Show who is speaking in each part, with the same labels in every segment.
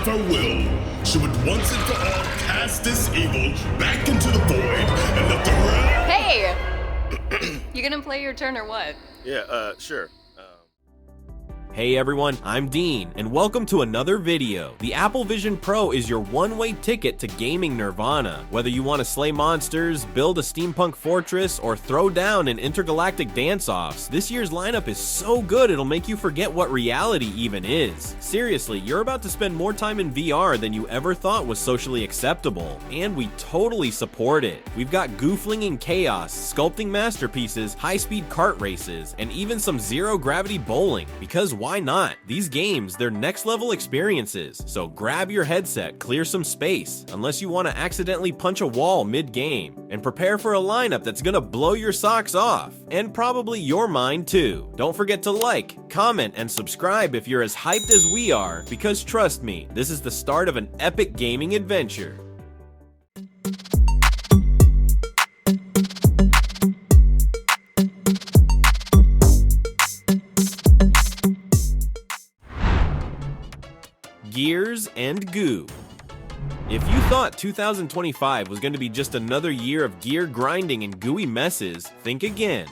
Speaker 1: of her will, she would once and for all cast this evil back into the void and let the realm...
Speaker 2: Hey! You gonna play your turn or what?
Speaker 3: Yeah, sure.
Speaker 4: Hey everyone, I'm Dean, and welcome to another video. The Apple Vision Pro is your one-way ticket to gaming nirvana. Whether you want to slay monsters, build a steampunk fortress, or throw down in intergalactic dance-offs, this year's lineup is so good it'll make you forget what reality even is. Seriously, you're about to spend more time in VR than you ever thought was socially acceptable, and we totally support it. We've got goo-flinging chaos, sculpting masterpieces, high-speed kart races, and even some zero-gravity bowling, because why not? These games, they're next-level experiences, so grab your headset, clear some space, unless you want to accidentally punch a wall mid-game, and prepare for a lineup that's gonna blow your socks off, and probably your mind too. Don't forget to like, comment, and subscribe if you're as hyped as we are, because trust me, this is the start of an epic gaming adventure. Gears and goo. If you thought 2025 was going to be just another year of gear grinding and gooey messes, think again.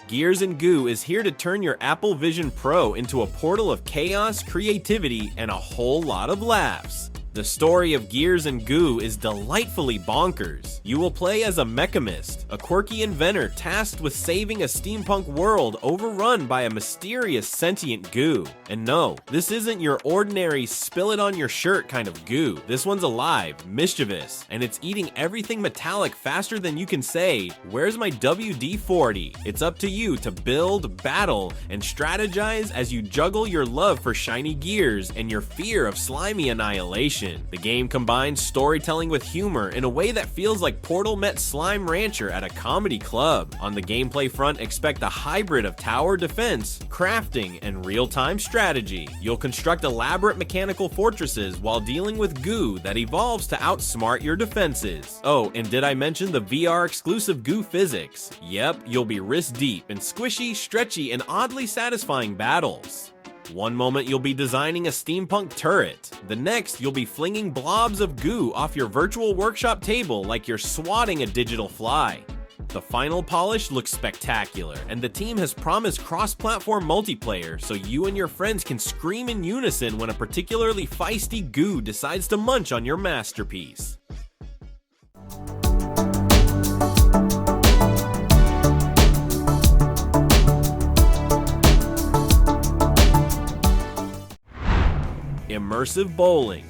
Speaker 4: Gears and Goo is here to turn your Apple Vision Pro into a portal of chaos, creativity, and a whole lot of laughs. The story of Gears and Goo is delightfully bonkers. You will play as a mechamist, a quirky inventor tasked with saving a steampunk world overrun by a mysterious sentient goo. And no, this isn't your ordinary spill it on your shirt kind of goo. This one's alive, mischievous, and it's eating everything metallic faster than you can say, "Where's my WD-40?" It's up to you to build, battle, and strategize as you juggle your love for shiny gears and your fear of slimy annihilation. The game combines storytelling with humor in a way that feels like Portal met Slime Rancher at a comedy club. On the gameplay front, expect a hybrid of tower defense, crafting, and real-time strategy. You'll construct elaborate mechanical fortresses while dealing with goo that evolves to outsmart your defenses. Oh, and did I mention the VR exclusive goo physics? Yep, you'll be wrist deep in squishy, stretchy, and oddly satisfying battles. One moment you'll be designing a steampunk turret. The next, you'll be flinging blobs of goo off your virtual workshop table like you're swatting a digital fly. The final polish looks spectacular, and the team has promised cross-platform multiplayer so you and your friends can scream in unison when a particularly feisty goo decides to munch on your masterpiece. Immersive Bowling.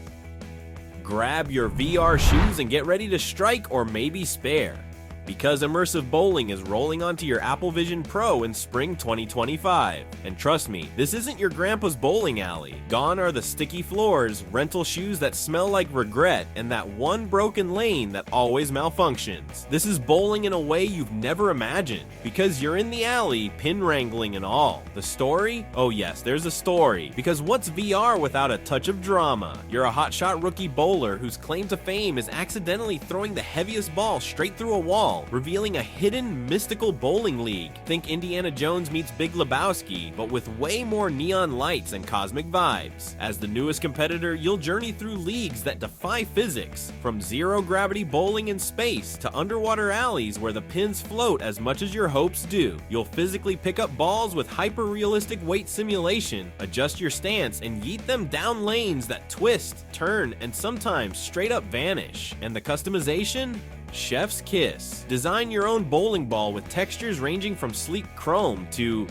Speaker 4: Grab your VR shoes and get ready to strike or maybe spare, because Immersive Bowling is rolling onto your Apple Vision Pro in spring 2025. And trust me, this isn't your grandpa's bowling alley. Gone are the sticky floors, rental shoes that smell like regret, and that one broken lane that always malfunctions. This is bowling in a way you've never imagined, because you're in the alley, pin wrangling and all. The story? Oh yes, there's a story, because what's VR without a touch of drama? You're a hotshot rookie bowler whose claim to fame is accidentally throwing the heaviest ball straight through a wall, revealing a hidden mystical bowling league. Think Indiana Jones meets Big Lebowski, but with way more neon lights and cosmic vibes. As the newest competitor, you'll journey through leagues that defy physics, from zero-gravity bowling in space to underwater alleys where the pins float as much as your hopes do. You'll physically pick up balls with hyper-realistic weight simulation, adjust your stance, and yeet them down lanes that twist, turn, and sometimes straight up vanish. And the customization? Chef's kiss. Design your own bowling ball with textures ranging from sleek chrome to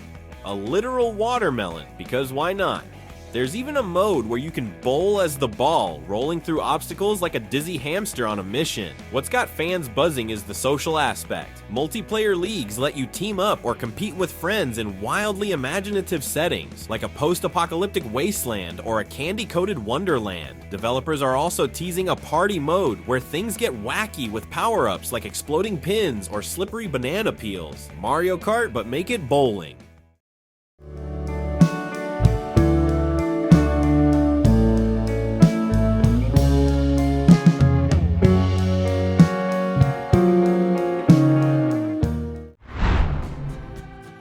Speaker 4: a literal watermelon, because why not? There's even a mode where you can bowl as the ball, rolling through obstacles like a dizzy hamster on a mission. What's got fans buzzing is the social aspect. Multiplayer leagues let you team up or compete with friends in wildly imaginative settings, like a post-apocalyptic wasteland or a candy-coated wonderland. Developers are also teasing a party mode where things get wacky with power-ups like exploding pins or slippery banana peels. Mario Kart, but make it bowling.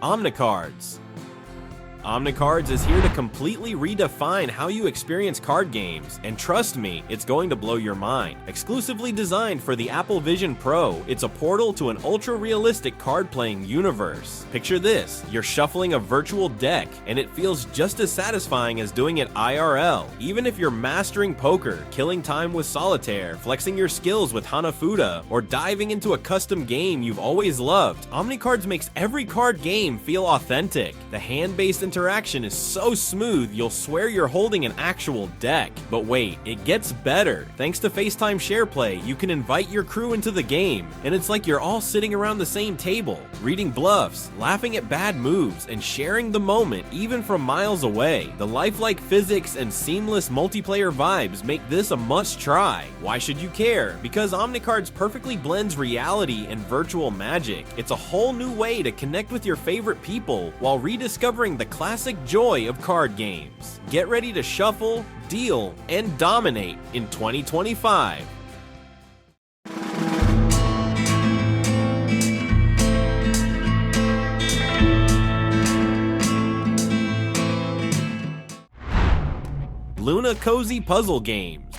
Speaker 4: Omnicards. Omnicards is here to completely redefine how you experience card games, and trust me, it's going to blow your mind. Exclusively designed for the Apple Vision Pro, it's a portal to an ultra-realistic card-playing universe. Picture this, you're shuffling a virtual deck, and it feels just as satisfying as doing it IRL. Even if you're mastering poker, killing time with solitaire, flexing your skills with Hanafuda, or diving into a custom game you've always loved, Omnicards makes every card game feel authentic. The hand-based interaction is so smooth you'll swear you're holding an actual deck. But wait, it gets better. Thanks to FaceTime SharePlay, you can invite your crew into the game, and it's like you're all sitting around the same table, reading bluffs, laughing at bad moves, and sharing the moment even from miles away. The lifelike physics and seamless multiplayer vibes make this a must-try. Why should you care? Because Omnicards perfectly blends reality and virtual magic. It's a whole new way to connect with your favorite people while rediscovering the classic joy of card games. Get ready to shuffle, deal, and dominate in 2025. Loóna Cozy Puzzle Games.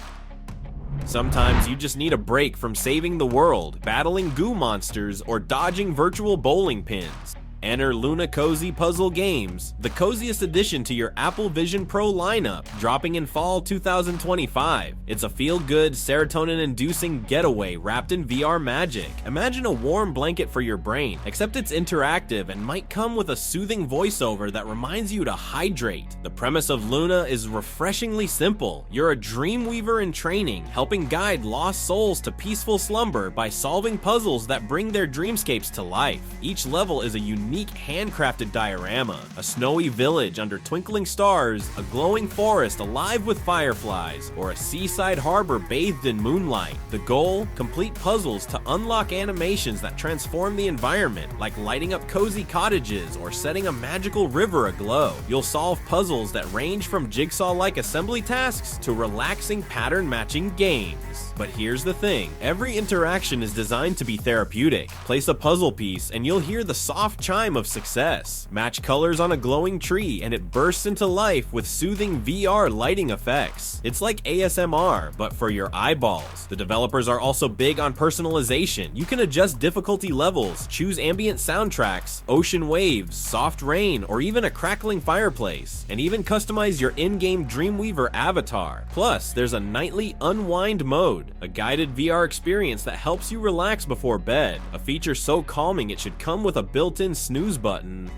Speaker 4: Sometimes you just need a break from saving the world, battling goo monsters, or dodging virtual bowling pins. Enter Loóna Cozy Puzzle Games, the coziest addition to your Apple Vision Pro lineup, dropping in fall 2025. It's a feel-good, serotonin-inducing getaway wrapped in VR magic. Imagine a warm blanket for your brain, except it's interactive and might come with a soothing voiceover that reminds you to hydrate. The premise of Loóna is refreshingly simple. You're a dreamweaver in training, helping guide lost souls to peaceful slumber by solving puzzles that bring their dreamscapes to life. Each level is a unique handcrafted diorama, a snowy village under twinkling stars, a glowing forest alive with fireflies, or a seaside harbor bathed in moonlight. The goal? Complete puzzles to unlock animations that transform the environment, like lighting up cozy cottages or setting a magical river aglow. You'll solve puzzles that range from jigsaw-like assembly tasks to relaxing pattern-matching games. But here's the thing, every interaction is designed to be therapeutic. Place a puzzle piece and you'll hear the soft chime of success. Match colors on a glowing tree and it bursts into life with soothing VR lighting effects. It's like ASMR, but for your eyeballs. The developers are also big on personalization. You can adjust difficulty levels, choose ambient soundtracks, ocean waves, soft rain, or even a crackling fireplace, and even customize your in-game Dreamweaver avatar. Plus, there's a nightly unwind mode, a guided VR experience that helps you relax before bed, a feature so calming it should come with a built-in snooze button.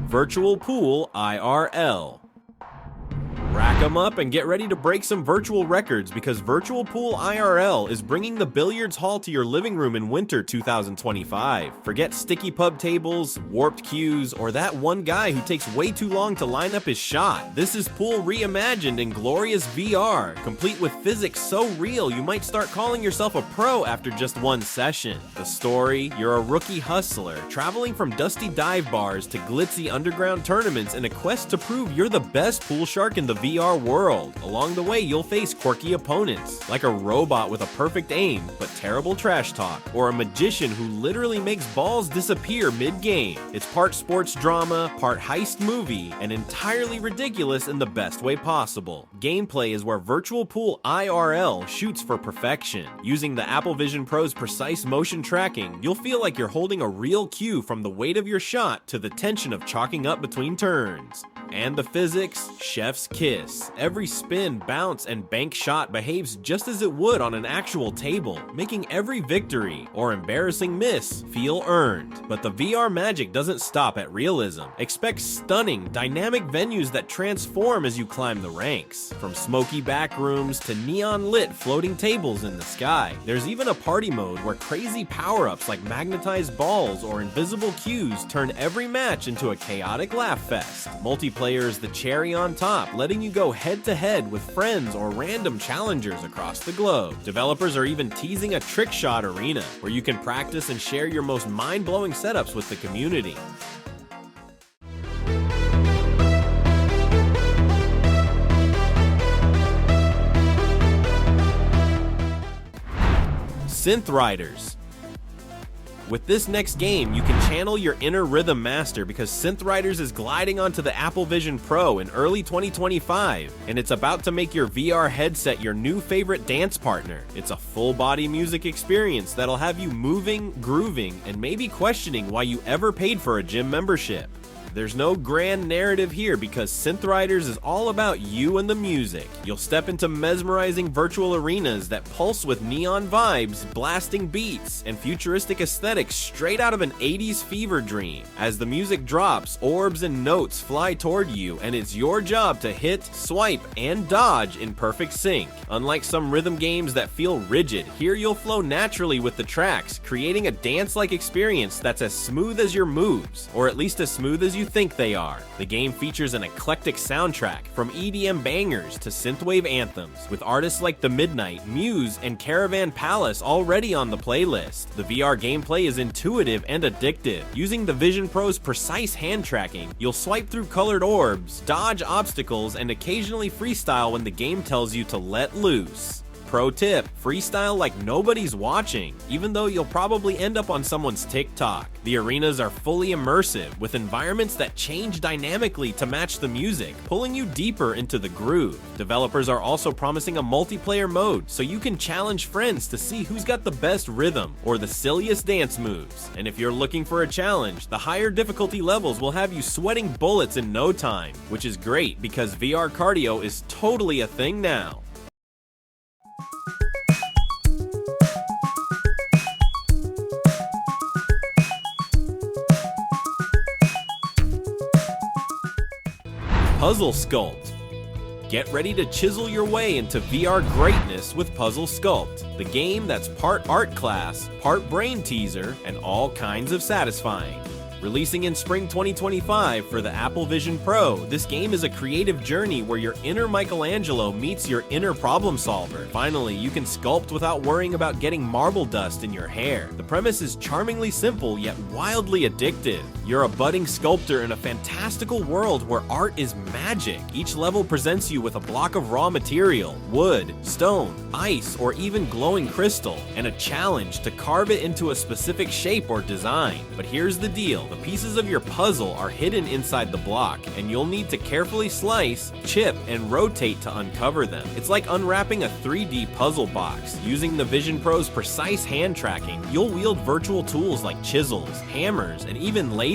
Speaker 4: Virtual Pool IRL. Rack 'em up and get ready to break some virtual records because Virtual Pool IRL is bringing the billiards hall to your living room in winter 2025. Forget sticky pub tables, warped cues, or that one guy who takes way too long to line up his shot. This is pool reimagined in glorious VR, complete with physics so real you might start calling yourself a pro after just one session. The story? You're a rookie hustler, traveling from dusty dive bars to glitzy underground tournaments in a quest to prove you're the best pool shark in the VR world. Along the way, you'll face quirky opponents, like a robot with a perfect aim, but terrible trash talk, or a magician who literally makes balls disappear mid-game. It's part sports drama, part heist movie, and entirely ridiculous in the best way possible. Gameplay is where Virtual Pool IRL shoots for perfection. Using the Apple Vision Pro's precise motion tracking, you'll feel like you're holding a real cue from the weight of your shot to the tension of chalking up between turns. And the physics? Chef's kiss. Every spin, bounce, and bank shot behaves just as it would on an actual table, making every victory or embarrassing miss feel earned. But the VR magic doesn't stop at realism. Expect stunning, dynamic venues that transform as you climb the ranks. From smoky back rooms to neon-lit floating tables in the sky. There's even a party mode where crazy power-ups like magnetized balls or invisible cues turn every match into a chaotic laugh fest. Multiplayer is the cherry on top, letting you go head-to-head with friends or random challengers across the globe. Developers are even teasing a trick shot arena, where you can practice and share your most mind-blowing setups with the community. Synth Riders. With this next game, you can channel your inner rhythm master because Synth Riders is gliding onto the Apple Vision Pro in early 2025, and it's about to make your VR headset your new favorite dance partner. It's a full-body music experience that'll have you moving, grooving, and maybe questioning why you ever paid for a gym membership. There's no grand narrative here because Synth Riders is all about you and the music. You'll step into mesmerizing virtual arenas that pulse with neon vibes, blasting beats, and futuristic aesthetics straight out of an 80s fever dream. As the music drops, orbs and notes fly toward you, and it's your job to hit, swipe, and dodge in perfect sync. Unlike some rhythm games that feel rigid, here you'll flow naturally with the tracks, creating a dance-like experience that's as smooth as your moves, or at least as smooth as you think they are. The game features an eclectic soundtrack, from EDM bangers to synthwave anthems, with artists like The Midnight, Muse, and Caravan Palace already on the playlist. The VR gameplay is intuitive and addictive. Using the Vision Pro's precise hand tracking, you'll swipe through colored orbs, dodge obstacles, and occasionally freestyle when the game tells you to let loose. Pro tip, freestyle like nobody's watching, even though you'll probably end up on someone's TikTok. The arenas are fully immersive, with environments that change dynamically to match the music, pulling you deeper into the groove. Developers are also promising a multiplayer mode, so you can challenge friends to see who's got the best rhythm or the silliest dance moves. And if you're looking for a challenge, the higher difficulty levels will have you sweating bullets in no time, which is great because VR cardio is totally a thing now. Puzzle Sculpt. Get ready to chisel your way into VR greatness with Puzzle Sculpt, the game that's part art class, part brain teaser, and all kinds of satisfying. Releasing in spring 2025 for the Apple Vision Pro, this game is a creative journey where your inner Michelangelo meets your inner problem solver. Finally, you can sculpt without worrying about getting marble dust in your hair. The premise is charmingly simple yet wildly addictive. You're a budding sculptor in a fantastical world where art is magic. Each level presents you with a block of raw material, wood, stone, ice, or even glowing crystal, and a challenge to carve it into a specific shape or design. But here's the deal. The pieces of your puzzle are hidden inside the block, and you'll need to carefully slice, chip, and rotate to uncover them. It's like unwrapping a 3D puzzle box. Using the Vision Pro's precise hand tracking, you'll wield virtual tools like chisels, hammers, and even lasers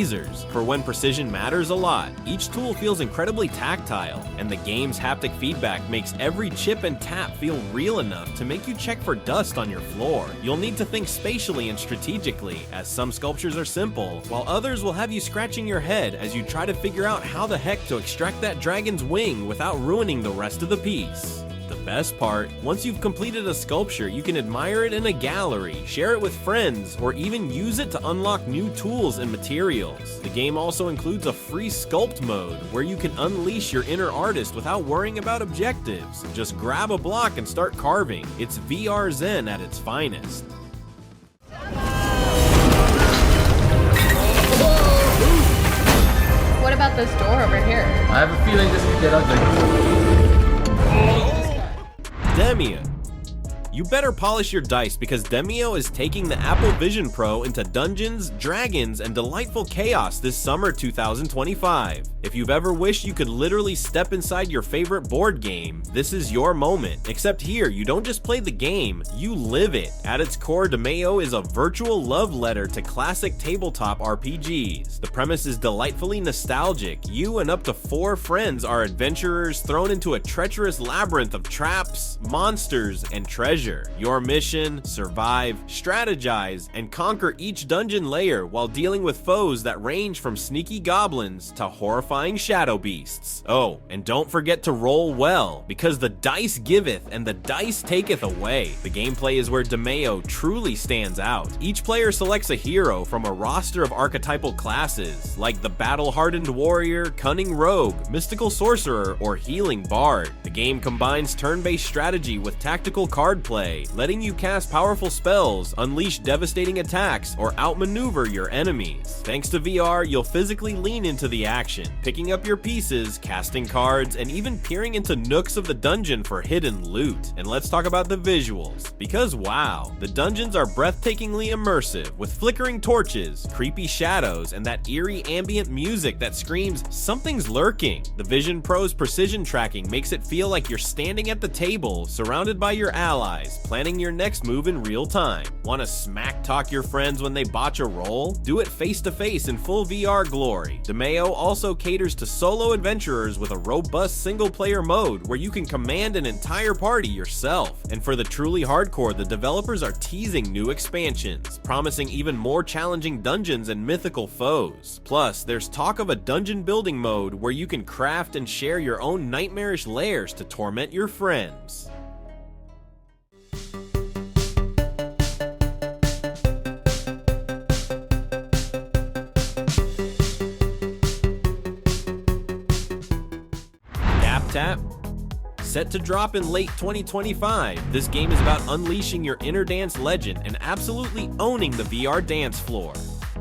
Speaker 4: for when precision matters a lot. Each tool feels incredibly tactile, and the game's haptic feedback makes every chip and tap feel real enough to make you check for dust on your floor. You'll need to think spatially and strategically, as some sculptures are simple, while others will have you scratching your head as you try to figure out how the heck to extract that dragon's wing without ruining the rest of the piece. The best part, once you've completed a sculpture, you can admire it in a gallery, share it with friends, or even use it to unlock new tools and materials. The game also includes a free sculpt mode, where you can unleash your inner artist without worrying about objectives. Just grab a block and start carving. It's VR Zen at its finest.
Speaker 2: What about this door over here?
Speaker 3: I have a feeling this could get ugly.
Speaker 4: Demeo. You better polish your dice because Demeo is taking the Apple Vision Pro into dungeons, dragons, and delightful chaos this summer 2025. If you've ever wished you could literally step inside your favorite board game, this is your moment. Except here, you don't just play the game, you live it. At its core, Demeo is a virtual love letter to classic tabletop RPGs. The premise is delightfully nostalgic. You and up to 4 friends are adventurers thrown into a treacherous labyrinth of traps, monsters, and treasure. Your mission: survive, strategize, and conquer each dungeon layer while dealing with foes that range from sneaky goblins to horrifying shadow beasts. Oh, and don't forget to roll well, because the dice giveth and the dice taketh away. The gameplay is where Demeo truly stands out. Each player selects a hero from a roster of archetypal classes, like the battle-hardened warrior, cunning rogue, mystical sorcerer, or healing bard. The game combines turn-based strategy with tactical card play, gameplay, letting you cast powerful spells, unleash devastating attacks, or outmaneuver your enemies. Thanks to VR, you'll physically lean into the action, picking up your pieces, casting cards, and even peering into nooks of the dungeon for hidden loot. And let's talk about the visuals, because wow, the dungeons are breathtakingly immersive, with flickering torches, creepy shadows, and that eerie ambient music that screams, "Something's lurking." The Vision Pro's precision tracking makes it feel like you're standing at the table, surrounded by your allies, planning your next move in real time. Want to smack talk your friends when they botch a roll? Do it face to face in full VR glory. Demeo also caters to solo adventurers with a robust single-player mode where you can command an entire party yourself. And for the truly hardcore, the developers are teasing new expansions, promising even more challenging dungeons and mythical foes. Plus, there's talk of a dungeon building mode where you can craft and share your own nightmarish lairs to torment your friends. DapTap. Set to drop in late 2025, this game is about unleashing your inner dance legend and absolutely owning the VR dance floor.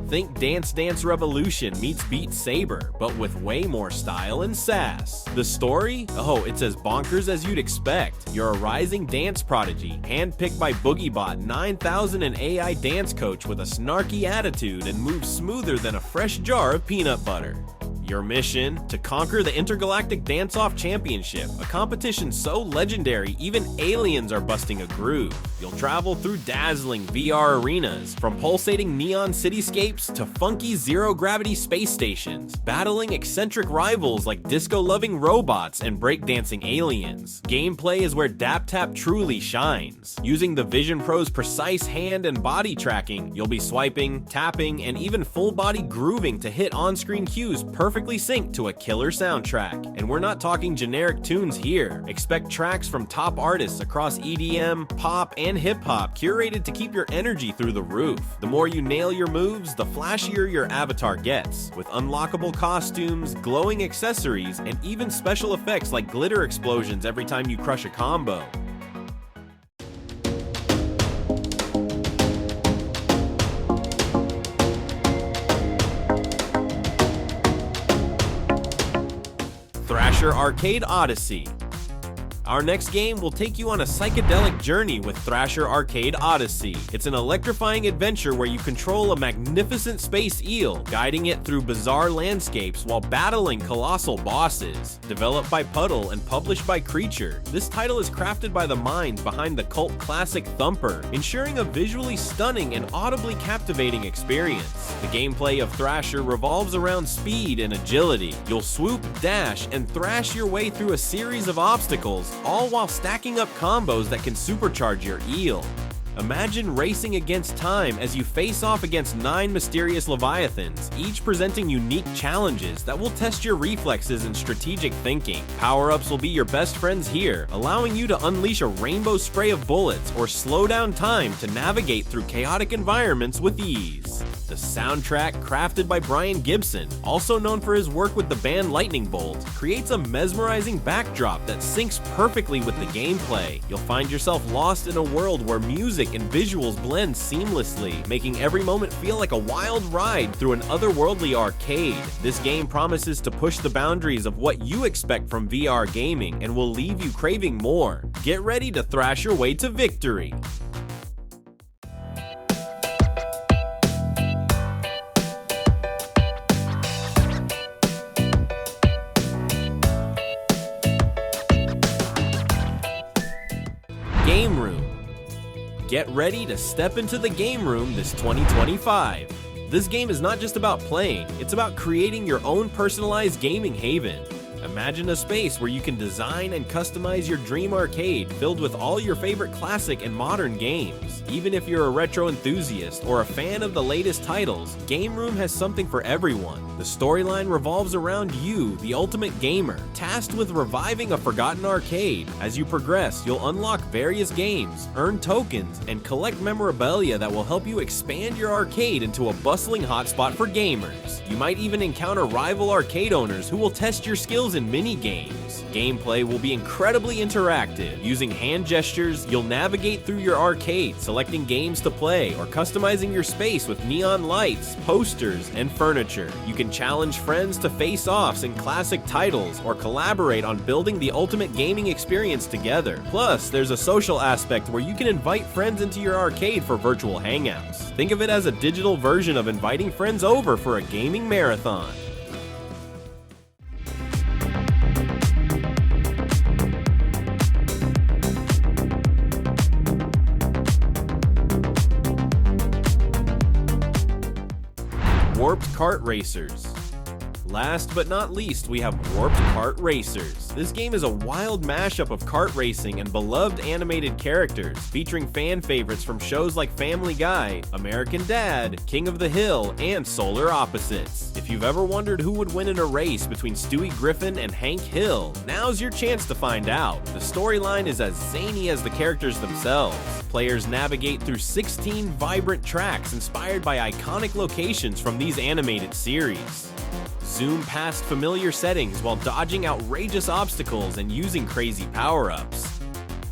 Speaker 4: Think Dance Dance Revolution meets Beat Saber, but with way more style and sass. The story? Oh, it's as bonkers as you'd expect. You're a rising dance prodigy, handpicked by BoogieBot 9000, an AI dance coach with a snarky attitude and moves smoother than a fresh jar of peanut butter. Your mission? To conquer the Intergalactic Dance-Off Championship, a competition so legendary even aliens are busting a groove. You'll travel through dazzling VR arenas, from pulsating neon cityscapes to funky zero-gravity space stations, battling eccentric rivals like disco-loving robots and breakdancing aliens. Gameplay is where DapTap truly shines. Using the Vision Pro's precise hand and body tracking, you'll be swiping, tapping, and even full-body grooving to hit on-screen cues perfectly synced to a killer soundtrack. And we're not talking generic tunes here. Expect tracks from top artists across EDM, pop, and hip-hop, curated to keep your energy through the roof. The more you nail your moves, the flashier your avatar gets, with unlockable costumes, glowing accessories, and even special effects like glitter explosions every time you crush a combo. Thrasher Arcade Odyssey. Our next game will take you on a psychedelic journey with Thrasher Arcade Odyssey. It's an electrifying adventure where you control a magnificent space eel, guiding it through bizarre landscapes while battling colossal bosses. Developed by Puddle and published by Creature, this title is crafted by the minds behind the cult classic Thumper, ensuring a visually stunning and audibly captivating experience. The gameplay of Thrasher revolves around speed and agility. You'll swoop, dash, and thrash your way through a series of obstacles, all while stacking up combos that can supercharge your eel. Imagine racing against time as you face off against 9 mysterious leviathans, each presenting unique challenges that will test your reflexes and strategic thinking. Power-ups will be your best friends here, allowing you to unleash a rainbow spray of bullets or slow down time to navigate through chaotic environments with ease. The soundtrack, crafted by Brian Gibson, also known for his work with the band Lightning Bolt, creates a mesmerizing backdrop that syncs perfectly with the gameplay. You'll find yourself lost in a world where music and visuals blend seamlessly, making every moment feel like a wild ride through an otherworldly arcade. This game promises to push the boundaries of what you expect from VR gaming and will leave you craving more. Get ready to thrash your way to victory. Game Room. Get ready to step into the game room this 2025. This game is not just about playing, it's about creating your own personalized gaming haven. Imagine a space where you can design and customize your dream arcade filled with all your favorite classic and modern games. Even if you're a retro enthusiast or a fan of the latest titles, Game Room has something for everyone. The storyline revolves around you, the ultimate gamer, tasked with reviving a forgotten arcade. As you progress, you'll unlock various games, earn tokens, and collect memorabilia that will help you expand your arcade into a bustling hotspot for gamers. You might even encounter rival arcade owners who will test your skills and mini games. Gameplay will be incredibly interactive. Using hand gestures, you'll navigate through your arcade, selecting games to play, or customizing your space with neon lights, posters, and furniture. You can challenge friends to face-offs in classic titles, or collaborate on building the ultimate gaming experience together. Plus, there's a social aspect where you can invite friends into your arcade for virtual hangouts. Think of it as a digital version of inviting friends over for a gaming marathon. Warped Kart Racers. Last but not least, we have Warped Kart Racers. This game is a wild mashup of kart racing and beloved animated characters, featuring fan favorites from shows like Family Guy, American Dad, King of the Hill, and Solar Opposites. If you've ever wondered who would win in a race between Stewie Griffin and Hank Hill, now's your chance to find out. The storyline is as zany as the characters themselves. Players navigate through 16 vibrant tracks inspired by iconic locations from these animated series. Zoom past familiar settings while dodging outrageous obstacles and using crazy power-ups.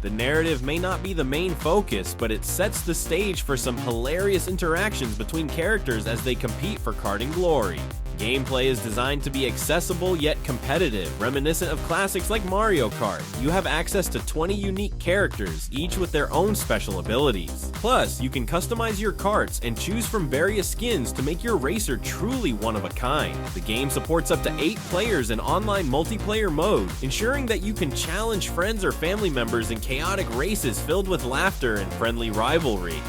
Speaker 4: The narrative may not be the main focus, but it sets the stage for some hilarious interactions between characters as they compete for karting glory. Gameplay is designed to be accessible yet competitive, reminiscent of classics like Mario Kart. You have access to 20 unique characters, each with their own special abilities. Plus, you can customize your karts and choose from various skins to make your racer truly one of a kind. The game supports up to 8 players in online multiplayer mode, ensuring that you can challenge friends or family members in chaotic races filled with laughter and friendly rivalry.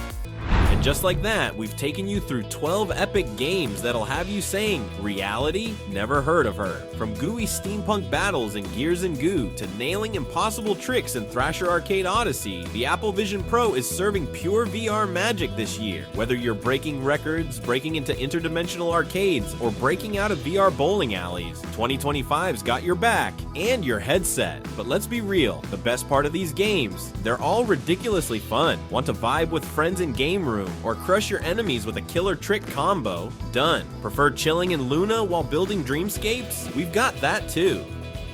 Speaker 4: And just like that, we've taken you through 12 epic games that'll have you saying, reality? Never heard of her. From gooey steampunk battles in Gears and Goo to nailing impossible tricks in Thrasher Arcade Odyssey, the Apple Vision Pro is serving pure VR magic this year. Whether you're breaking records, breaking into interdimensional arcades, or breaking out of VR bowling alleys, 2025's got your back and your headset. But let's be real, the best part of these games, they're all ridiculously fun. Want to vibe with friends in game room, or crush your enemies with a killer trick combo? Done. Prefer chilling in Loóna while building dreamscapes? We've got that too.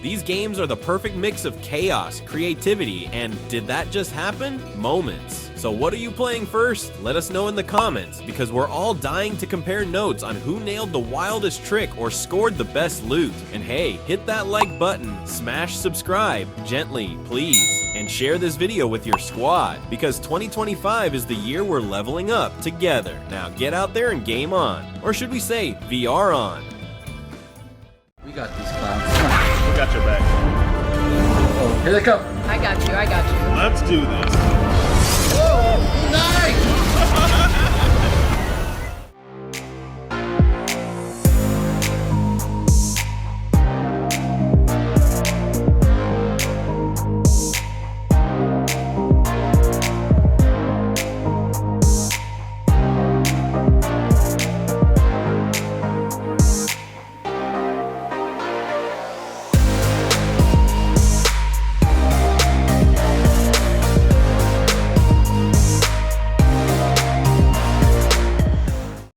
Speaker 4: These games are the perfect mix of chaos, creativity, and did that just happen? Moments. So what are you playing first? Let us know in the comments, because we're all dying to compare notes on who nailed the wildest trick or scored the best loot. And hey, hit that like button, smash subscribe, gently, please, and share this video with your squad, because 2025 is the year we're leveling up together. Now get out there and game on. Or should we say, VR on.
Speaker 3: We got these clowns.
Speaker 1: We got your back.
Speaker 3: Oh, here they come.
Speaker 2: I got you, I got you.
Speaker 1: Let's do this.
Speaker 3: Whoa! Nice!